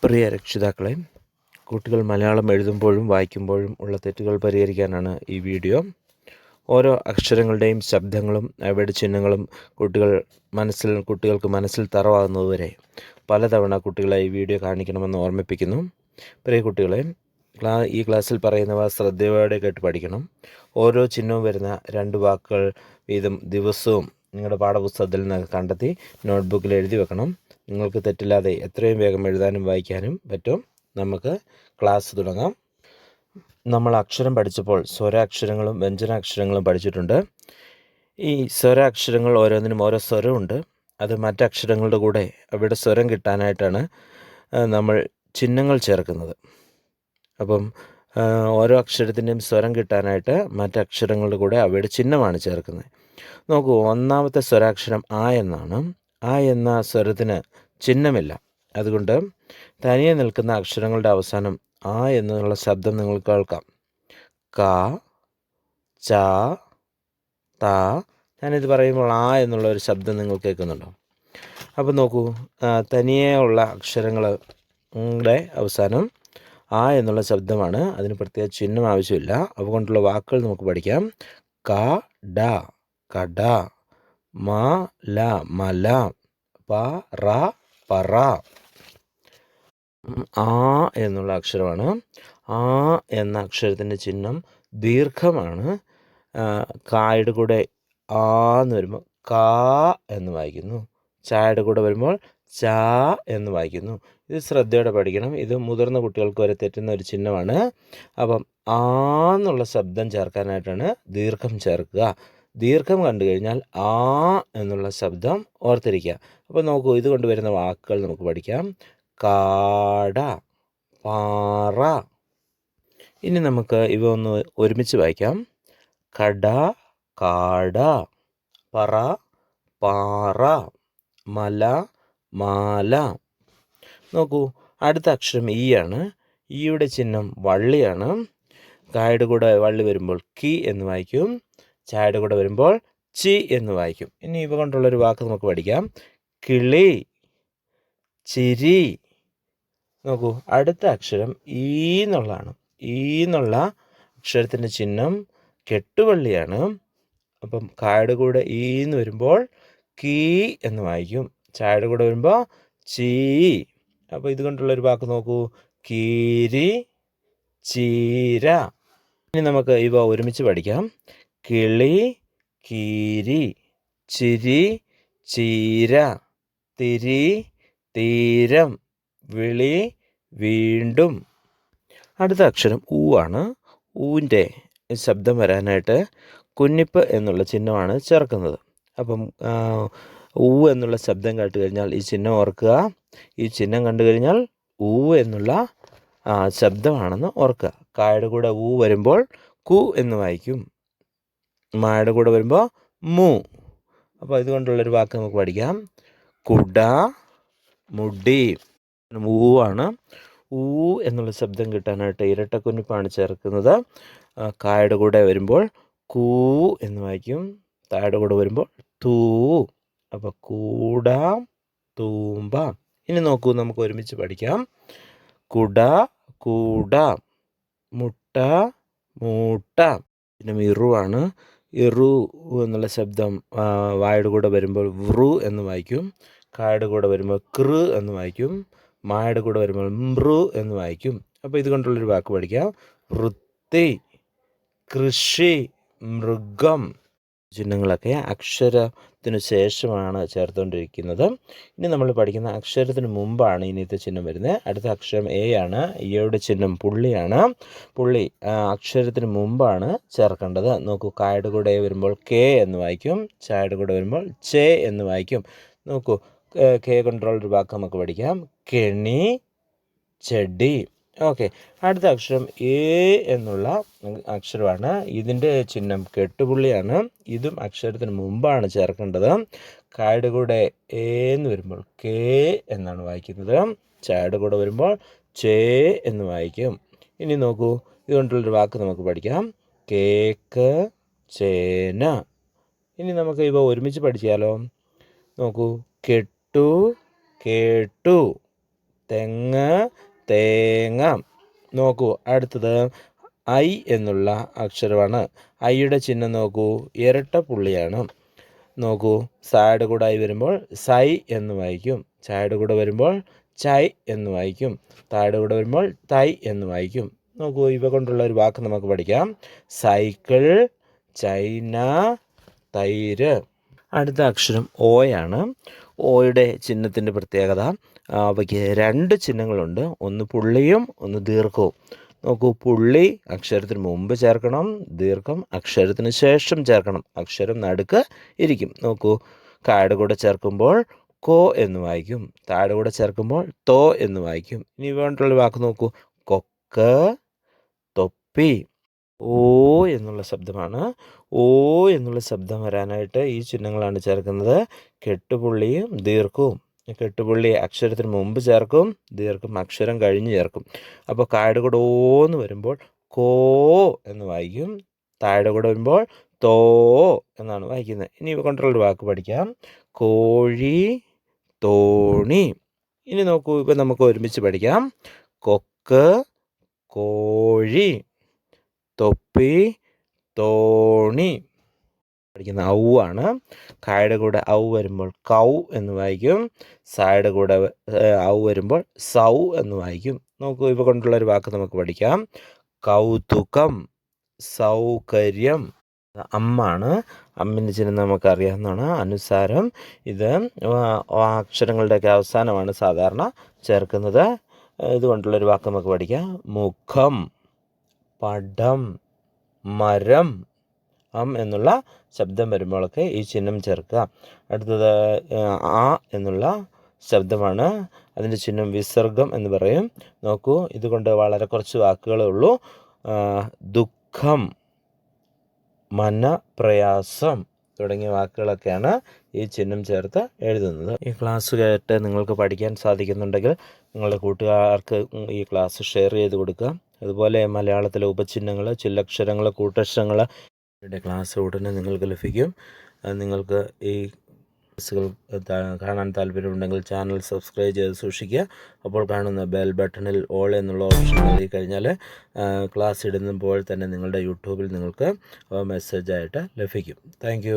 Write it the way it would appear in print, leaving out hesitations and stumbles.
പ്രിയ രക്ഷിതാക്കളെ, കുട്ടികൾ മലയാളം എഴുതുമ്പോഴും വായിക്കുമ്പോഴും ഉള്ള തെറ്റുകൾ പരിഹരിക്കാനാണ് ഈ വീഡിയോ. ഓരോ അക്ഷരങ്ങളുടെയും ശബ്ദങ്ങളും അവയുടെ ചിഹ്നങ്ങളും കുട്ടികൾക്ക് മനസ്സിൽ തറവാകുന്നതുവരെ പലതവണ കുട്ടികളെ ഈ വീഡിയോ കാണിക്കണമെന്ന് ഓർമ്മിപ്പിക്കുന്നു. പ്രിയ കുട്ടികളെ, ഈ ക്ലാസ്സിൽ പറയുന്നവ ശ്രദ്ധയോടെ കേട്ട് പഠിക്കണം. ഓരോ ചിഹ്നവും വരുന്ന 2 വാക്കുകൾ വീതം ദിവസവും നിങ്ങളുടെ പാഠപുസ്തകത്തിൽ നിന്ന് കണ്ടെത്തി നോട്ട്ബുക്കിൽ എഴുതി വെക്കണം. നിങ്ങൾക്ക് തെറ്റില്ലാതെ എത്രയും വേഗം എഴുതാനും വായിക്കാനും പറ്റും. നമുക്ക് ക്ലാസ് തുടങ്ങാം. നമ്മൾ അക്ഷരം പഠിച്ചപ്പോൾ സ്വരാക്ഷരങ്ങളും വ്യഞ്ജനാക്ഷരങ്ങളും പഠിച്ചിട്ടുണ്ട്. ഈ സ്വരാക്ഷരങ്ങൾ ഓരോന്നിനും ഓരോ സ്വരമുണ്ട്. അത് മറ്റക്ഷരങ്ങളുടെ കൂടെ അവയുടെ സ്വരം കിട്ടാനായിട്ടാണ് നമ്മൾ ചിഹ്നങ്ങൾ ചേർക്കുന്നത്. അപ്പം ഓരോ അക്ഷരത്തിൻ്റെയും സ്വരം കിട്ടാനായിട്ട് മറ്റക്ഷരങ്ങളുടെ കൂടെ അവയുടെ ചിഹ്നമാണ് ചേർക്കുന്നത്. നോക്കൂ, ഒന്നാമത്തെ സ്വരാക്ഷരം ആ എന്നാണ്. ആ എന്ന സ്വരത്തിന് ചിഹ്നമില്ല. അതുകൊണ്ട് തനിയെ നിൽക്കുന്ന അക്ഷരങ്ങളുടെ അവസാനം ആ എന്നുള്ള ശബ്ദം നിങ്ങൾ കേൾക്കാം. ക, ച, ത. ഞാനിത് പറയുമ്പോൾ ആ എന്നുള്ള ഒരു ശബ്ദം നിങ്ങൾ കേൾക്കുന്നുണ്ടോ? അപ്പോൾ നോക്കൂ, തനിയെ ഉള്ള അക്ഷരങ്ങളുടെ അവസാനം ആ എന്നുള്ള ശബ്ദമാണ്. അതിന് പ്രത്യേക ചിഹ്നം ആവശ്യമില്ല. അതുകൊണ്ടുള്ള വാക്കുകൾ നമുക്ക് പഠിക്കാം. കട, കട. മല, മല. പറ, പറ. ആ എന്നുള്ള അക്ഷരമാണ്. ആ എന്ന അക്ഷരത്തിൻ്റെ ചിഹ്നം ദീർഘമാണ്. കായുടെ കൂടെ ആ എന്ന് വരുമ്പോൾ കാ എന്ന് വായിക്കുന്നു. ചായയുടെ കൂടെ വരുമ്പോൾ ചാ എന്ന് വായിക്കുന്നു. ഇത് ശ്രദ്ധയോടെ പഠിക്കണം. ഇത് മുതിർന്ന കുട്ടികൾക്ക് വരെ തെറ്റുന്ന ഒരു ചിഹ്നമാണ്. അപ്പം ആ എന്നുള്ള ശബ്ദം ചേർക്കാനായിട്ടാണ് ദീർഘം ചേർക്കുക. ദീർഘം കണ്ടു കഴിഞ്ഞാൽ ആ എന്നുള്ള ശബ്ദം ഓർത്തിരിക്കുക. അപ്പോൾ നോക്കൂ, ഇത് കൊണ്ടുവരുന്ന വാക്കുകൾ നമുക്ക് പഠിക്കാം. കാട, പാറ. ഇനി നമുക്ക് ഇവ ഒന്ന് ഒരുമിച്ച് വായിക്കാം. കട, കാട. പറ, പാറ. മല, മാല. നോക്കൂ, അടുത്ത അക്ഷരം ഈ ആണ്. ഈയുടെ ചിഹ്നം വള്ളിയാണ്. കായുടെ കൂടെ വള്ളി വരുമ്പോൾ കി എന്ന് വായിക്കും. ചായയുടെ കൂടെ വരുമ്പോൾ ചി എന്ന് വായിക്കും. ഇനി ഇവ കൊണ്ടുള്ളൊരു വാക്ക് നമുക്ക് പഠിക്കാം. കിളി, ചിരി. നോക്കൂ, അടുത്ത അക്ഷരം ഈ എന്നുള്ളതാണ്. ഈ എന്നുള്ള അക്ഷരത്തിൻ്റെ ചിഹ്നം കെട്ടുവള്ളിയാണ്. അപ്പം കായുടെ കൂടെ ഈ എന്ന് വരുമ്പോൾ കീ എന്ന് വായിക്കും. ചായയുടെ കൂടെ വരുമ്പോൾ ചീ. അപ്പോൾ ഇതുകൊണ്ടുള്ളൊരു വാക്ക് നോക്കൂ. കീരി, ചീര. ഇനി നമുക്ക് ഇവ ഒരുമിച്ച് പഠിക്കാം. കിളി, കീരി. ചിരി, ചീര. തിരി, തീരം. വിളി, വീണ്ടും. അടുത്ത അക്ഷരം ഊ ആണ്. ഊവിൻ്റെ ശബ്ദം വരാനായിട്ട് കുഞ്ഞിപ്പ് എന്നുള്ള ചിഹ്നമാണ് ചേർക്കുന്നത്. അപ്പം ഊ എന്നുള്ള ശബ്ദം കേട്ട് കഴിഞ്ഞാൽ ഈ ചിഹ്നം ഓർക്കുക. ഈ ചിഹ്നം കണ്ടു കഴിഞ്ഞാൽ ഊ എന്നുള്ള ശബ്ദമാണെന്ന് ഓർക്കുക. കായുടെ കൂടെ ഊ വരുമ്പോൾ കു എന്ന് വായിക്കും. മായുടെ കൂടെ വരുമ്പോൾ മു. അപ്പോൾ ഇതുകൊണ്ടുള്ളൊരു വാക്ക് നമുക്ക് പഠിക്കാം. കുട, മുടി. ഊ ആണ്. ഊ എന്നുള്ള ശബ്ദം കിട്ടാനായിട്ട് ഇരട്ടക്കുഞ്ഞിപ്പാണ് ചേർക്കുന്നത്. കായുടെ കൂടെ വരുമ്പോൾ കൂ എന്ന് വായിക്കും. തായുടെ കൂടെ വരുമ്പോൾ തൂ. അപ്പോൾ കൂട, തൂമ്പ. ഇനി നോക്കൂ, നമുക്ക് ഒരുമിച്ച് പഠിക്കാം. കുട, കൂട. മുട്ട, മൂട്ട. പിന്നെ ഇറുവാണ്. ഇറു എന്നുള്ള ശബ്ദം വായുടെ കൂടെ വരുമ്പോൾ വൃ എന്ന് വായിക്കും. കായുടെ കൂടെ വരുമ്പോൾ കൃ എന്ന് വായിക്കും. മായുടെ കൂടെ വരുമ്പോൾ മൃ എന്ന് വായിക്കും. അപ്പോൾ ഇതുകൊണ്ടുള്ളൊരു വാക്ക് പഠിക്കാം. വൃത്തി, കൃഷി, മൃഗം. ചിഹ്നങ്ങളൊക്കെ അക്ഷരത്തിനു ശേഷമാണ് ചേർത്തുകൊണ്ടിരിക്കുന്നത്. ഇനി നമ്മൾ പഠിക്കുന്ന അക്ഷരത്തിന് മുമ്പാണ് ഇനിയത്തെ ചിഹ്നം വരുന്നത്. അടുത്ത അക്ഷരം എ ആണ്. എയുടെ ചിഹ്നം പുള്ളിയാണ്. പുള്ളി അക്ഷരത്തിന് മുമ്പാണ് ചേർക്കേണ്ടത്. നോക്കൂ, കായുടെ കൂടെ വരുമ്പോൾ കെ എന്ന് വായിക്കും. ചായുടെ കൂടെ വരുമ്പോൾ ചെ എന്ന് വായിക്കും. നോക്കൂ, കെ കൊണ്ടുള്ളൊരു വാക്ക് നമുക്ക് പഠിക്കാം. കെണി, ചെടി. ഓക്കെ, അടുത്ത അക്ഷരം എ എന്നുള്ള അക്ഷരമാണ്. ഇതിൻ്റെ ചിഹ്നം കെട്ടുപുള്ളിയാണ്. ഇതും അക്ഷരത്തിന് മുമ്പാണ് ചേർക്കേണ്ടത്. കായുടെ കൂടെ എ എന്ന് വരുമ്പോൾ കെ എന്നാണ് വായിക്കുന്നത്. ചായുടെ കൂടെ വരുമ്പോൾ ചേ എന്ന് വായിക്കും. ഇനി നോക്കൂ, ഇതുകൊണ്ടുള്ളൊരു വാക്ക് നമുക്ക് പഠിക്കാം. കേക്ക്, ചേന. ഇനി നമുക്ക് ഇവ ഒരുമിച്ച് പഠിച്ചാലോ? നോക്കൂ, കെട്ടു, കേട്ടു. തെങ്ങ്, തേങ്ങ. നോക്കൂ, അടുത്തത് ഐ എന്നുള്ള അക്ഷരമാണ്. ഐയുടെ ചിഹ്നം നോക്കൂ, ഇരട്ട പുള്ളിയാണ്. നോക്കൂ, സായുടെ കൂടെ ആയി വരുമ്പോൾ സൈ എന്ന് വായിക്കും. ചായയുടെ കൂടെ വരുമ്പോൾ ചൈ എന്ന് വായിക്കും. തായുടെ കൂടെ വരുമ്പോൾ തൈ എന്ന് വായിക്കും. നോക്കൂ, ഇവ കൊണ്ടുള്ള ഒരു വാക്ക് നമുക്ക് പഠിക്കാം. സൈക്കിൾ, ചൈന, തൈര്. അടുത്ത അക്ഷരം ഓയാണ്. ഓയുടെ ചിഹ്നത്തിൻ്റെ പ്രത്യേകത, അവയ്ക്ക് 2 ചിഹ്നങ്ങളുണ്ട്. ഒന്ന് പുള്ളിയും ഒന്ന് ദീർഘവും. നോക്കൂ, പുള്ളി അക്ഷരത്തിന് മുമ്പ് ചേർക്കണം, ദീർഘം അക്ഷരത്തിന് ശേഷം ചേർക്കണം. അക്ഷരം നടുക്ക് ഇരിക്കും. നോക്കൂ, കായുടെ കൂടെ ചേർക്കുമ്പോൾ കോ എന്ന് വായിക്കും. തായുടെ കൂടെ ചേർക്കുമ്പോൾ തോ എന്ന് വായിക്കും. ഇനി വേണ്ടിയുള്ള വാക്ക് നോക്കൂ, കൊക്ക്, തൊപ്പി. ഓ എന്നുള്ള ശബ്ദമാണ്. ഓ എന്നുള്ള ശബ്ദം വരാനായിട്ട് ഈ ചിഹ്നങ്ങളാണ് ചേർക്കുന്നത്. കെട്ടുപുള്ളിയും ദീർഘവും. കെട്ടുപുള്ളി അക്ഷരത്തിന് മുമ്പ് ചേർക്കും, ദീർഘം അക്ഷരം കഴിഞ്ഞ് ചേർക്കും. അപ്പോൾ കായുടെ കൂടെ ഓ എന്ന് വരുമ്പോൾ കോ എന്ന് വായിക്കും. തായുടെ കൂടെ വരുമ്പോൾ തോ എന്നാണ് വായിക്കുന്നത്. ഇനി ഇവ കൊണ്ടുള്ളൊരു വാക്ക് പഠിക്കാം. കോഴി, തോണി. ഇനി നോക്കൂ, ഇപ്പം നമുക്ക് ഒരുമിച്ച് പഠിക്കാം. കൊക്ക്, കോഴി, തൊപ്പി, തോണി. പഠിക്കുന്ന ഔ ആണ്. കായുടെ കൂടെ ഔ വരുമ്പോൾ കൗ എന്ന് വായിക്കും. സായുടെ കൂടെ ഔ വരുമ്പോൾ സൗ എന്ന് വായിക്കും. നോക്കൂ, ഇവ കൊണ്ടുള്ളൊരു വാക്ക് നമുക്ക് പഠിക്കാം. കൗതുകം, സൗകര്യം. അമ്മാണ്. അമ്മിൻ്റെ ചിഹ്നം നമുക്കറിയാവുന്നതാണ്, അനുസാരം. ഇത് അക്ഷരങ്ങളുടെയൊക്കെ അവസാനമാണ് സാധാരണ ചേർക്കുന്നത്. ഇതുകൊണ്ടുള്ളൊരു വാക്ക് നമുക്ക് പഠിക്കാം. മുഖം, പടം, മരം. എന്നുള്ള ശബ്ദം വരുമ്പോഴൊക്കെ ഈ ചിഹ്നം ചേർക്കുക. അടുത്തത് ആ എന്നുള്ള ശബ്ദമാണ്. അതിൻ്റെ ചിഹ്നം വിസർഗം എന്ന് പറയും. നോക്കൂ, ഇതുകൊണ്ട് വളരെ കുറച്ച് വാക്കുകളേ ഉള്ളൂ. ദുഃഖം, മനപ്രയാസം തുടങ്ങിയ വാക്കുകളൊക്കെയാണ് ഈ ചിഹ്നം ചേർത്ത് എഴുതുന്നത്. ഈ ക്ലാസ് കേട്ട് നിങ്ങൾക്ക് പഠിക്കാൻ സാധിക്കുന്നുണ്ടെങ്കിൽ നിങ്ങളുടെ കൂട്ടുകാർക്ക് ഈ ക്ലാസ് ഷെയർ ചെയ്ത് കൊടുക്കുക. അതുപോലെ മലയാളത്തിലെ ഉപചിഹ്നങ്ങൾ, ചില്ലക്ഷരങ്ങൾ, കൂട്ടക്ഷരങ്ങൾ ക്ലാസ് ഉടനെ നിങ്ങൾക്ക് ലഭിക്കും. നിങ്ങൾക്ക് ഈ ക്ലാസ്സുകൾ കാണാൻ താല്പര്യമുണ്ടെങ്കിൽ ചാനൽ സബ്സ്ക്രൈബ് ചെയ്ത് സൂക്ഷിക്കുക. അപ്പോൾ കാണുന്ന ബെൽ ബട്ടണിൽ ഓൾ എന്നുള്ള ഓപ്ഷൻ നൽകി കഴിഞ്ഞാൽ ക്ലാസ് ഇടുമ്പോൾ തന്നെ നിങ്ങളുടെ യൂട്യൂബിൽ നിങ്ങൾക്ക് മെസ്സേജായിട്ട് ലഭിക്കും. താങ്ക്